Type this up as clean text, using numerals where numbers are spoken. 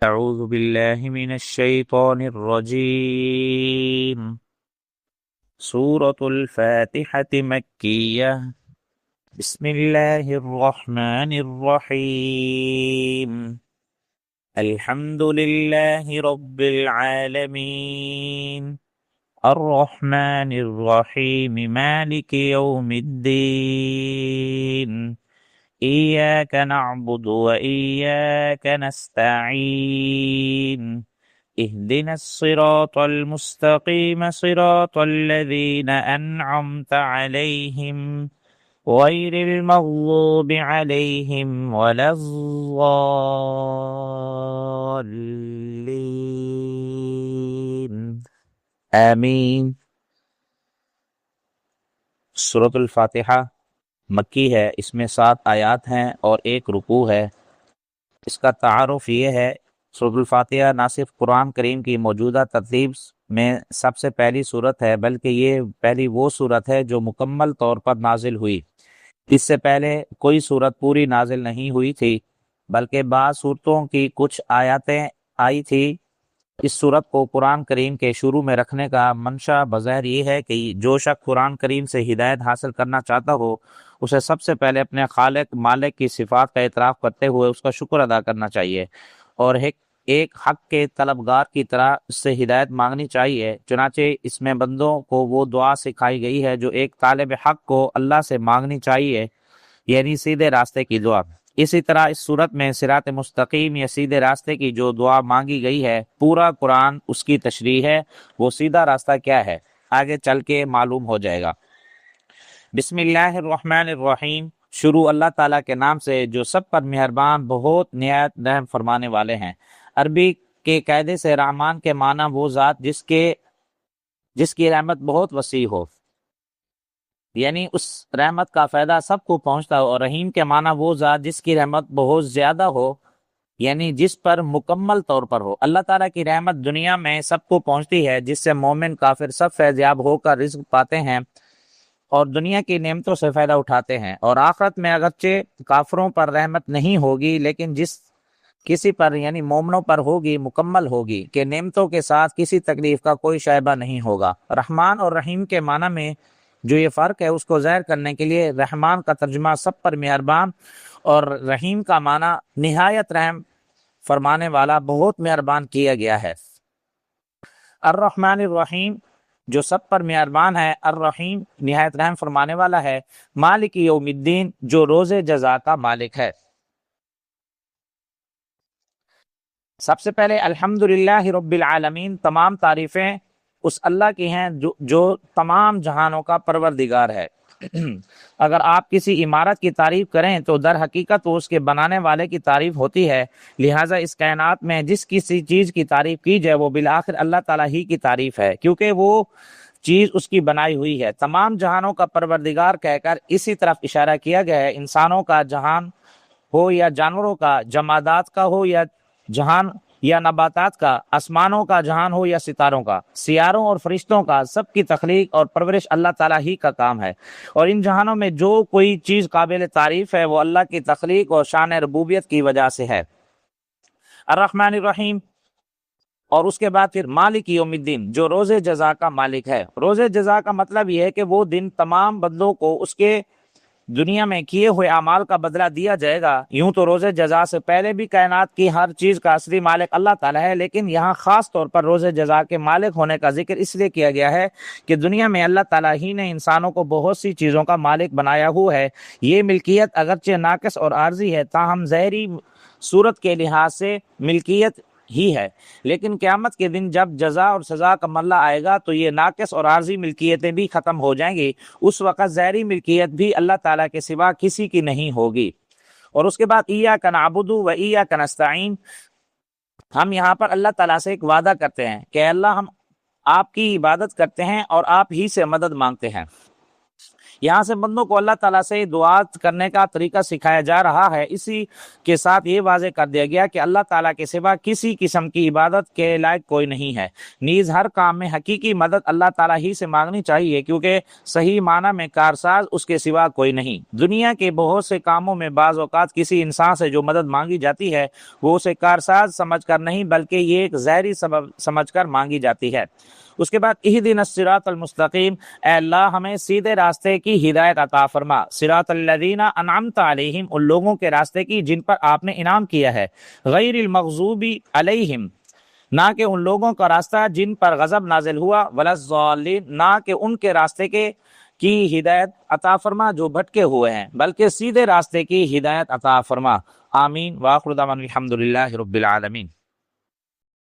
أعوذ بالله من الشيطان الرجيم. سورة الفاتحة مكية. بسم الله الرحمن الرحيم. الحمد لله رب العالمين الرحمن الرحيم مالك يوم الدين إياك نعبد وإياك نستعين اهدنا الصراط المستقيم صراط الذين أنعمت عليهم غير المغضوب عليهم ولا الضالين آمین. سورۃ الفاتحہ مکی ہے. اس میں 7 آیات ہیں اور 1 رکوع ہے. اس کا تعارف یہ ہے، سورۃ الفاتحہ نہ صرف قرآن کریم کی موجودہ ترتیب میں سب سے پہلی صورت ہے، بلکہ یہ پہلی وہ صورت ہے جو مکمل طور پر نازل ہوئی. اس سے پہلے کوئی صورت پوری نازل نہیں ہوئی تھی، بلکہ بعض صورتوں کی کچھ آیاتیں آئی تھی. اس صورت کو قرآن کریم کے شروع میں رکھنے کا منشا بظاہر یہ ہے کہ جو شخص قرآن کریم سے ہدایت حاصل کرنا چاہتا ہو، اسے سب سے پہلے اپنے خالق مالک کی صفات کا اعتراف کرتے ہوئے اس کا شکر ادا کرنا چاہیے، اور ایک حق کے طلبگار کی طرح اس سے ہدایت مانگنی چاہیے. چنانچہ اس میں بندوں کو وہ دعا سکھائی گئی ہے جو ایک طالب حق کو اللہ سے مانگنی چاہیے، یعنی سیدھے راستے کی دعا. اسی طرح اس صورت میں صراط مستقیم یا سیدھے راستے کی جو دعا مانگی گئی ہے، پورا قرآن اس کی تشریح ہے. وہ سیدھا راستہ کیا ہے آگے چل کے معلوم ہو جائے گا. بسم اللہ الرحمن الرحیم. شروع اللہ تعالیٰ کے نام سے جو سب پر مہربان بہت نہایت رحم فرمانے والے ہیں. عربی کے قاعدے سے رحمان کے معنی وہ ذات جس کی رحمت بہت وسیع ہو، یعنی اس رحمت کا فائدہ سب کو پہنچتا ہو، اور رحیم کے معنی وہ ذات جس کی رحمت بہت زیادہ ہو، یعنی جس پر مکمل طور پر ہو. اللہ تعالیٰ کی رحمت دنیا میں سب کو پہنچتی ہے، جس سے مومن کافر سب فیض یاب ہو کر رزق پاتے ہیں اور دنیا کی نعمتوں سے فائدہ اٹھاتے ہیں. اور آخرت میں اگرچہ کافروں پر رحمت نہیں ہوگی، لیکن جس کسی پر یعنی مومنوں پر ہوگی، مکمل ہوگی کہ نعمتوں کے ساتھ کسی تکلیف کا کوئی شائبہ نہیں ہوگا. رحمان اور رحیم کے معنی میں جو یہ فرق ہے اس کو ظاہر کرنے کے لیے رحمان کا ترجمہ سب پر مہربان اور رحیم کا معنی نہایت رحم فرمانے والا، بہت مہربان کیا گیا ہے. الرحمن الرحیم جو سب پر مہربان ہے، الرحیم نہایت رحم فرمانے والا ہے. مالک یوم الدین جو روز جزا کا مالک ہے. سب سے پہلے الحمدللہ رب العالمین، تمام تعریفیں اس اللہ کی ہیں جو تمام جہانوں کا پروردگار ہے. اگر آپ کسی عمارت کی تعریف کریں تو در حقیقت وہ اس کے بنانے والے کی تعریف ہوتی ہے. لہٰذا اس کائنات میں جس کسی چیز کی تعریف کی جائے وہ بالآخر اللہ تعالیٰ ہی کی تعریف ہے، کیونکہ وہ چیز اس کی بنائی ہوئی ہے. تمام جہانوں کا پروردگار کہہ کر اسی طرف اشارہ کیا گیا ہے. انسانوں کا جہان ہو یا جانوروں کا، جمادات کا ہو یا جہان یا نباتات کا، آسمانوں کا جہان ہو یا ستاروں کا، سیاروں اور فرشتوں کا، سب کی تخلیق اور پرورش اللہ تعالیٰ ہی کا کام ہے. اور ان جہانوں میں جو کوئی چیز قابل تعریف ہے وہ اللہ کی تخلیق اور شان ربوبیت کی وجہ سے ہے. الرحمن الرحیم. اور اس کے بعد پھر مالک یوم الدین جو روز جزا کا مالک ہے. روز جزا کا مطلب یہ ہے کہ وہ دن تمام بندوں کو اس کے دنیا میں کیے ہوئے اعمال کا بدلہ دیا جائے گا. یوں تو روز جزا سے پہلے بھی کائنات کی ہر چیز کا اصلی مالک اللہ تعالیٰ ہے، لیکن یہاں خاص طور پر روز جزا کے مالک ہونے کا ذکر اس لیے کیا گیا ہے کہ دنیا میں اللہ تعالیٰ ہی نے انسانوں کو بہت سی چیزوں کا مالک بنایا ہوا ہے. یہ ملکیت اگرچہ ناقص اور عارضی ہے، تاہم ظاہری صورت کے لحاظ سے ملکیت ہی ہے، لیکن قیامت کے دن جب جزا اور سزا کا مرحلہ آئے گا تو یہ ناقص اور عارضی ملکیتیں بھی ختم ہو جائیں گی. اس وقت ظاہری ملکیت بھی اللہ تعالیٰ کے سوا کسی کی نہیں ہوگی. اور اس کے بعد ایاک نعبد و ایاک نستعین. ہم یہاں پر اللہ تعالیٰ سے ایک وعدہ کرتے ہیں کہ اللہ ہم آپ کی عبادت کرتے ہیں اور آپ ہی سے مدد مانگتے ہیں. یہاں سے بندوں کو اللہ تعالیٰ سے دعا کرنے کا طریقہ سکھایا جا رہا ہے۔ اسی کے ساتھ یہ واضح کر دیا گیا کہ اللہ تعالیٰ کے سوا کسی قسم کی عبادت کے لائق کوئی نہیں ہے، نیز ہر کام میں حقیقی مدد اللہ تعالیٰ ہی سے مانگنی چاہیے، کیونکہ صحیح معنی میں کارساز اس کے سوا کوئی نہیں۔ دنیا کے بہت سے کاموں میں بعض اوقات کسی انسان سے جو مدد مانگی جاتی ہے وہ اسے کارساز سمجھ کر نہیں بلکہ یہ ایک ظاہری سبب سمجھ کر مانگی جاتی ہے۔ اس کے بعد اہدنا الصراط المستقیم، اے اللہ ہمیں سیدھے راستے کی ہدایت عطا فرما، صراط الذین انعمت علیہم، ان لوگوں کے راستے کی جن پر آپ نے انعام کیا ہے، غیر المغضوب علیہم، نہ کہ ان لوگوں کا راستہ جن پر غضب نازل ہوا، ولا الضالین، نہ کہ ان کے راستے کی ہدایت عطا فرما جو بھٹکے ہوئے ہیں، بلکہ سیدھے راستے کی ہدایت عطا فرما۔ آمین۔ وآخر دعوانا الحمد للہ رب العالمین۔